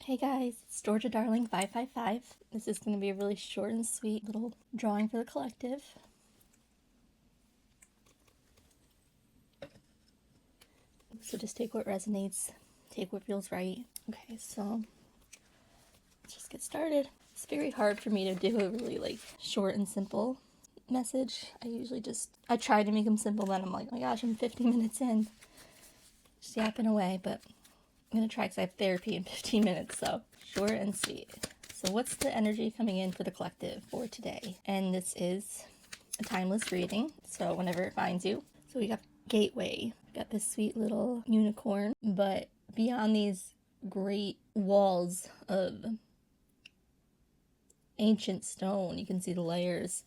Hey guys, it's Georgia Darling 555. This is going to be a really short and sweet little drawing for the collective. So just take what resonates, take what feels right. Okay, so let's just get started. It's very hard for me to do a really short and simple message. I try to make them simple, then I'm like, oh my gosh, I'm 50 minutes in. Just yapping away, but I'm going to try because I have therapy in 15 minutes, so short and sweet. So what's the energy coming in for the collective for today? And this is a timeless reading, so whenever it finds you. So we got Gateway. We got this sweet little unicorn, but beyond these great walls of ancient stone, you can see the layers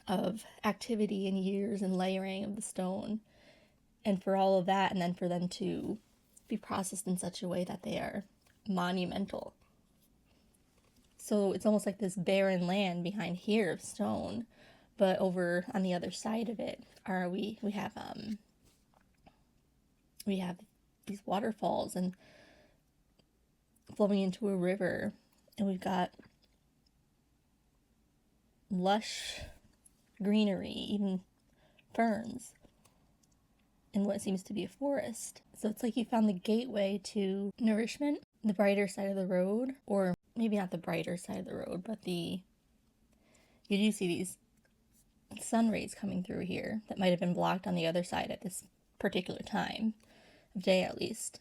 of activity and years and layering of the stone. And for all of that, and then for them to be processed in such a way that they are monumental. So it's almost like this barren land behind here of stone, but over on the other side of it we have these waterfalls and flowing into a river, and we've got lush greenery, even ferns, in what seems to be a forest. So it's like you found the gateway to nourishment, the brighter side of the road, or maybe not the brighter side of the road, but you do see these sun rays coming through here that might have been blocked on the other side at this particular time of day, at least.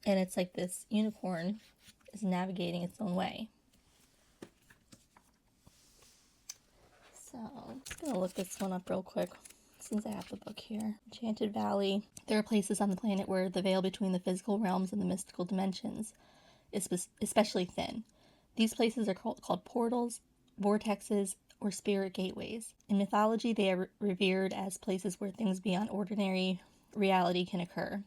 And it's like this unicorn is navigating its own way. So I'm just going to look this one up real quick since I have the book here. Enchanted Valley. There are places on the planet where the veil between the physical realms and the mystical dimensions is especially thin. These places are called portals, vortexes, or spirit gateways. In mythology, they are revered as places where things beyond ordinary reality can occur.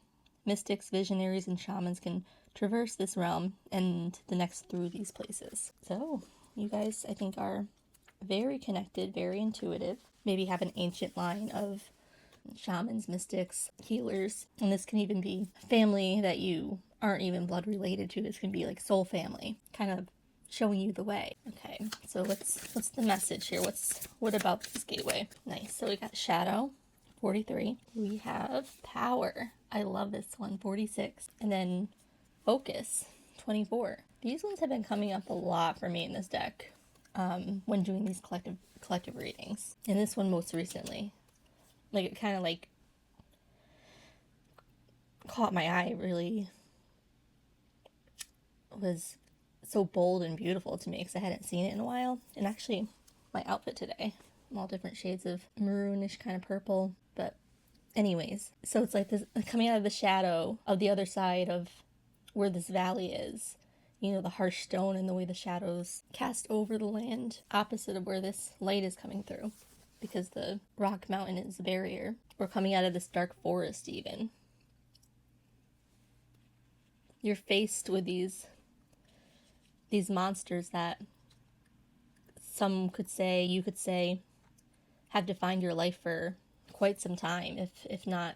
Mystics, visionaries, and shamans can traverse this realm and the next through these places. So, you guys, I think, are very connected, very intuitive. Maybe have an ancient line of shamans, mystics, healers, and this can even be family that you aren't even blood related to. This can be like soul family, kind of showing you the way. Okay, so what's the message here? What about this gateway? Nice. So we got Shadow, 43. We have Power. I love this one, 46. And then Focus, 24. These ones have been coming up a lot for me in this deck when doing these collective readings. And this one most recently. Like, it kind of like caught my eye. Really was so bold and beautiful to me because I hadn't seen it in a while. And actually, my outfit today, all different shades of maroonish kind of purple. But anyways, so it's like this coming out of the shadow of the other side of where this valley is. You know, the harsh stone and the way the shadows cast over the land, opposite of where this light is coming through, because the rock mountain is a barrier. We're coming out of this dark forest even. You're faced with these monsters that you could say, have defined your life for quite some time. If not,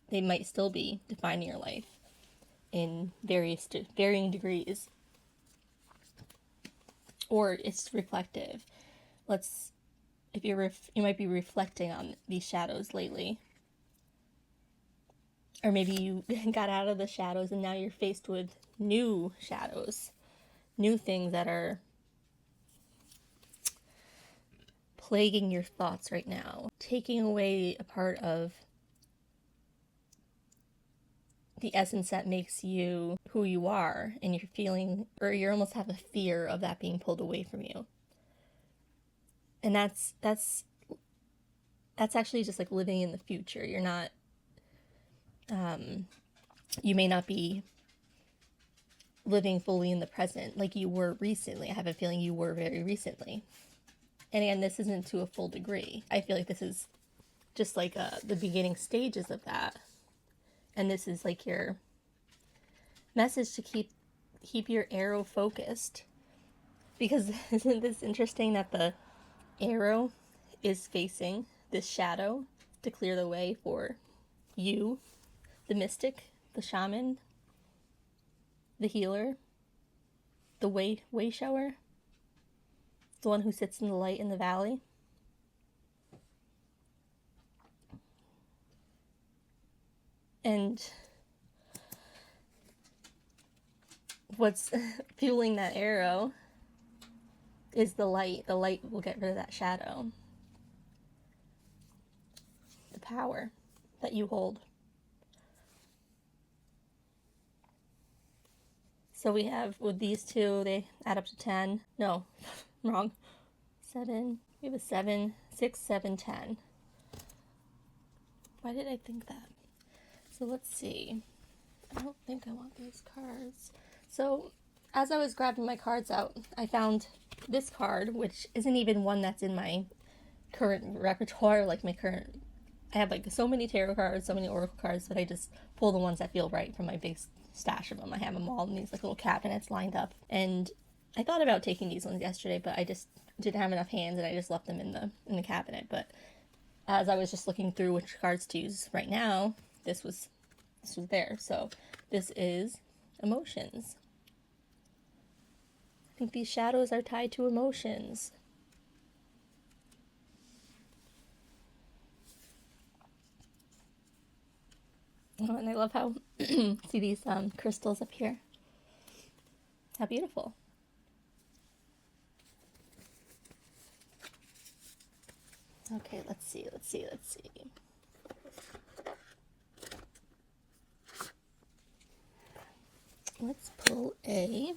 they might still be defining your life in varying degrees. Or it's reflective. You might be reflecting on these shadows lately. Or maybe you got out of the shadows and now you're faced with new shadows, new things that are plaguing your thoughts right now, taking away a part of the essence that makes you who you are, and you're feeling, or you almost have a fear of that being pulled away from you. And that's actually just like living in the future. You're not, you may not be living fully in the present like you were recently. I have a feeling you were very recently. And again, this isn't to a full degree. I feel like this is just like the beginning stages of that. And this is like your message to keep your arrow focused. Because isn't this interesting that the arrow is facing this shadow to clear the way for you, the mystic, the shaman, the healer, the way shower, the one who sits in the light in the valley. And what's fueling that arrow is the light. The light will get rid of that shadow. The power that you hold. So we have, with these two, they add up to 10. No, wrong. 7. We have a 7, 6, 7, 10. Why did I think that? So let's see. I don't think I want these cards. So as I was grabbing my cards out, I found this card, which isn't even one that's in my current repertoire, like my current... I have like so many tarot cards, so many oracle cards, that I just pull the ones that feel right from my big stash of them. I have them all in these like little cabinets lined up. And I thought about taking these ones yesterday, but I just didn't have enough hands and I just left them in the cabinet. But as I was just looking through which cards to use right now, this was there. So this is emotions. I think these shadows are tied to emotions. Oh, and I love how, see these crystals up here? How beautiful. Okay, let's see. Let's pull a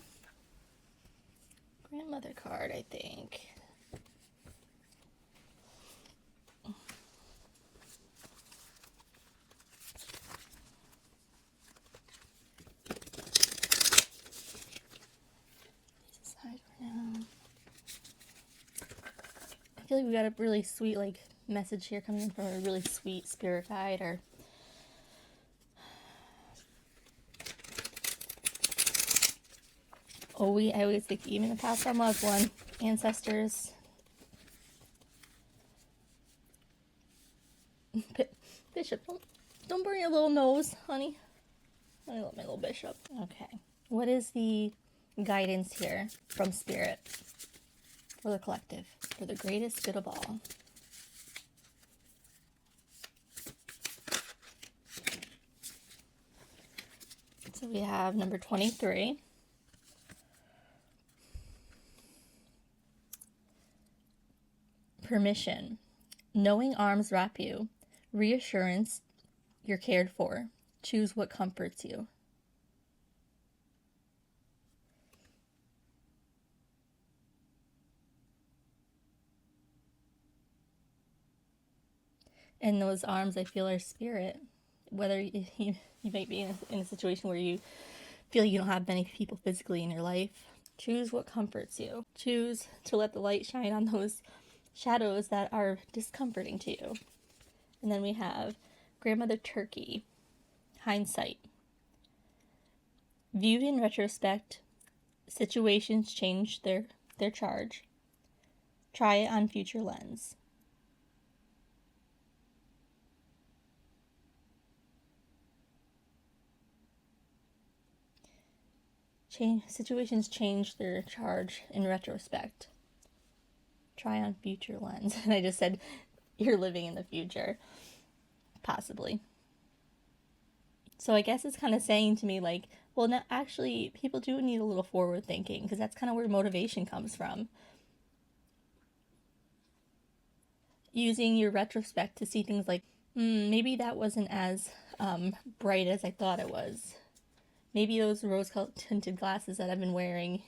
grandmother card, I think. Aside for now. I feel like we got a really sweet message here coming in from a really sweet spirit guide, or I always think even the past our loved one, ancestors. Bishop, don't burn your little nose, honey. I love my little bishop. Okay, what is the guidance here from spirit for the collective, for the greatest good of all? So we have number 23. Permission. Knowing arms wrap you. Reassurance you're cared for. Choose what comforts you. And those arms, I feel, are spirit. Whether you might be in a situation where you feel you don't have many people physically in your life, choose what comforts you. Choose to let the light shine on those shadows that are discomforting to you. And then we have Grandmother Turkey, hindsight. Viewed in retrospect, situations change their charge. Try it on future lens. Situations change their charge in retrospect. Try on future lens. And I just said, you're living in the future. Possibly. So I guess it's kind of saying to me well, no, actually, people do need a little forward thinking, because that's kind of where motivation comes from. Using your retrospect to see things like, maybe that wasn't as bright as I thought it was. Maybe those rose-tinted glasses that I've been wearing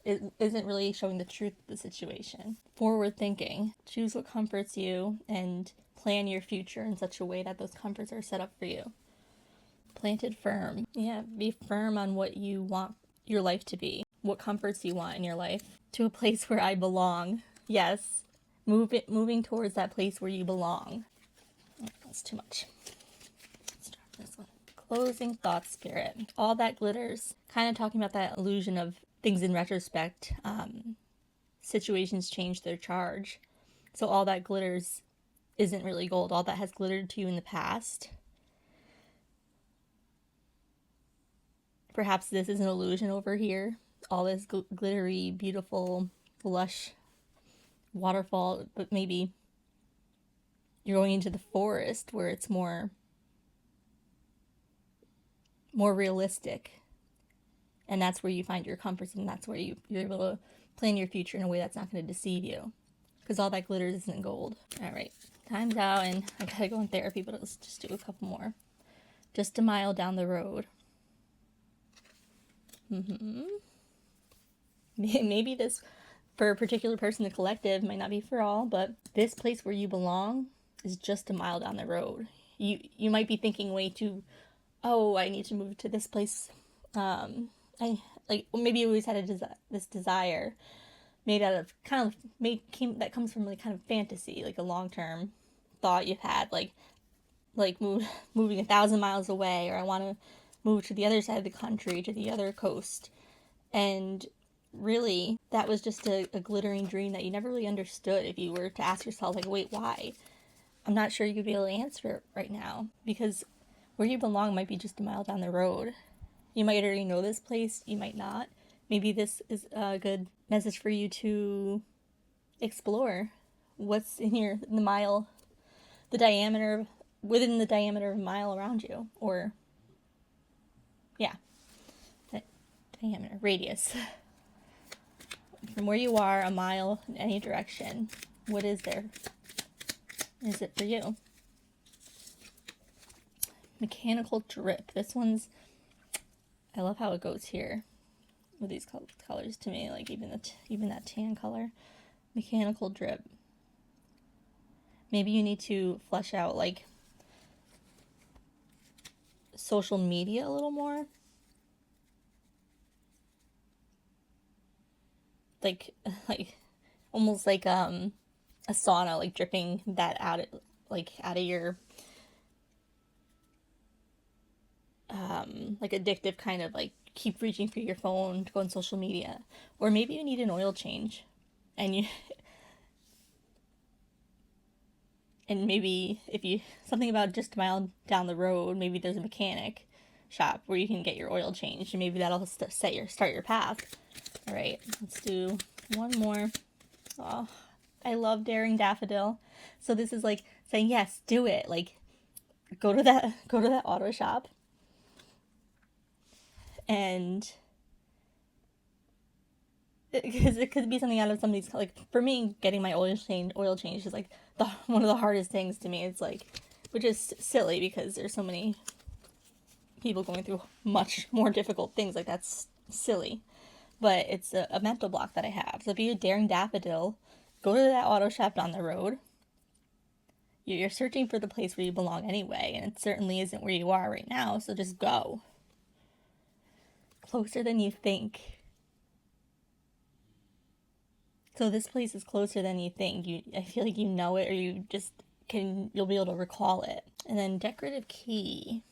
isn't really showing the truth of the situation. Forward thinking. Choose what comforts you and plan your future in such a way that those comforts are set up for you. Planted firm. Yeah, be firm on what you want your life to be. What comforts you want in your life. To a place where I belong. Yes. Moving towards that place where you belong. Oh, that's too much. Let's start this one. Closing thought, spirit. All that glitters. Kind of talking about that illusion of things in retrospect. Situations change their charge. So all that glitters isn't really gold. All that has glittered to you in the past. Perhaps this is an illusion over here. All this glittery, beautiful, lush waterfall, but maybe you're going into the forest where it's more realistic, and that's where you find your comfort, and that's where you're able to plan your future in a way that's not going to deceive you, because all that glitters isn't gold. All right, time's out, and I gotta go in therapy, but let's just do a couple more. Just a mile down the road. Maybe this, for a particular person, the collective might not be for all, but this place where you belong is just a mile down the road. You might be thinking way too, oh, I need to move to this place. Maybe you always had this desire made out of that comes from like kind of fantasy, like a long-term thought you've had, like moving 1,000 miles away, or I want to move to the other side of the country, to the other coast. And really, that was just a glittering dream that you never really understood. If you were to ask yourself, like, wait, why? I'm not sure you could be able to answer it right now, because where you belong might be just a mile down the road. You might already know this place, you might not. Maybe this is a good message for you to explore what's in the mile, within the diameter of a mile around you, or diameter, radius. From where you are, a mile in any direction, what is there? Is it for you? Mechanical drip. This one's, I love how it goes here with these colors to me, like even that tan color. Mechanical drip. Maybe you need to flesh out like social media a little more. Like almost like a sauna, like dripping that out of your like addictive kind of like keep reaching for your phone to go on social media. Or maybe you need an oil change, and maybe if you something about just a mile down the road, maybe there's a mechanic shop where you can get your oil changed, and maybe that'll start your path. All right, let's do one more. Oh, I love Daring Daffodil. So this is like saying, yes, do it. Like, go to that auto shop, and because it could be something out of somebody's, like, for me, getting my oil change is like one of the hardest things to me. It's like, which is silly because there's so many people going through much more difficult things. Like, that's silly. But it's a mental block that I have. So if you're Daring Daffodil, go to that auto shop down the road. You're searching for the place where you belong anyway, and it certainly isn't where you are right now, so just go. Closer than you think. So this place is closer than you think. I feel like you know it, or you'll be able to recall it. And then decorative key.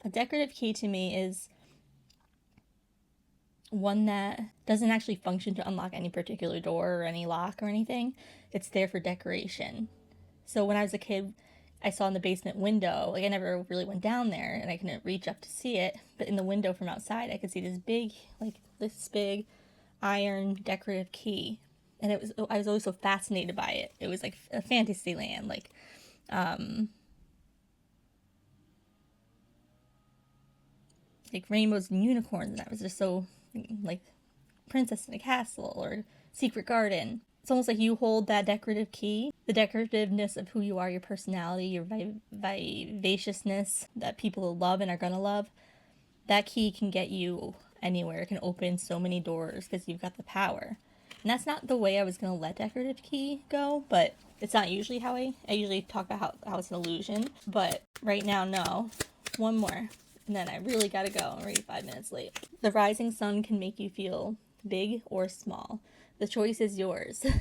A decorative key to me is one that doesn't actually function to unlock any particular door or any lock or anything. It's there for decoration. So when I was a kid, I saw in the basement window, like I never really went down there and I couldn't reach up to see it, but in the window from outside I could see this big iron decorative key. And I was always so fascinated by it. It was like a fantasy land, like rainbows and unicorns, and I was just so like princess in a castle or secret garden. It's almost like you hold that decorative key, the decorativeness of who you are, your personality, your vivaciousness that people love and are gonna love. That key can get you anywhere. It can open so many doors because you've got the power. And that's not the way I was gonna let decorative key go, but it's not usually how I usually talk about how it's an illusion. But right now, no. One more. And then I really gotta go. I'm already 5 minutes late. The rising sun can make you feel big or small. The choice is yours. The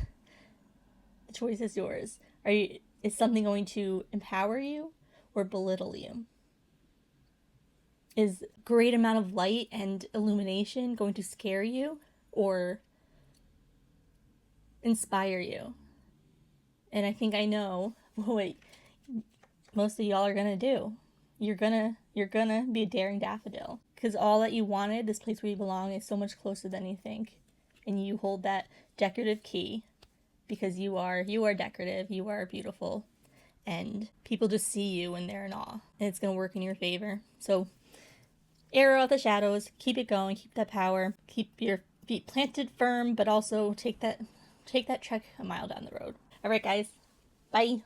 choice is yours. Is something going to empower you or belittle you? is great amount of light and illumination going to scare you or inspire you? And I think I know what most of y'all are gonna do. You're gonna be a daring daffodil. Because all that you wanted, this place where you belong, is so much closer than you think. And you hold that decorative key because you are decorative, you are beautiful, and people just see you and they're in awe. And it's gonna work in your favor. So arrow out the shadows, keep it going, keep that power, keep your feet planted firm, but also take that trek a mile down the road. All right, guys. Bye.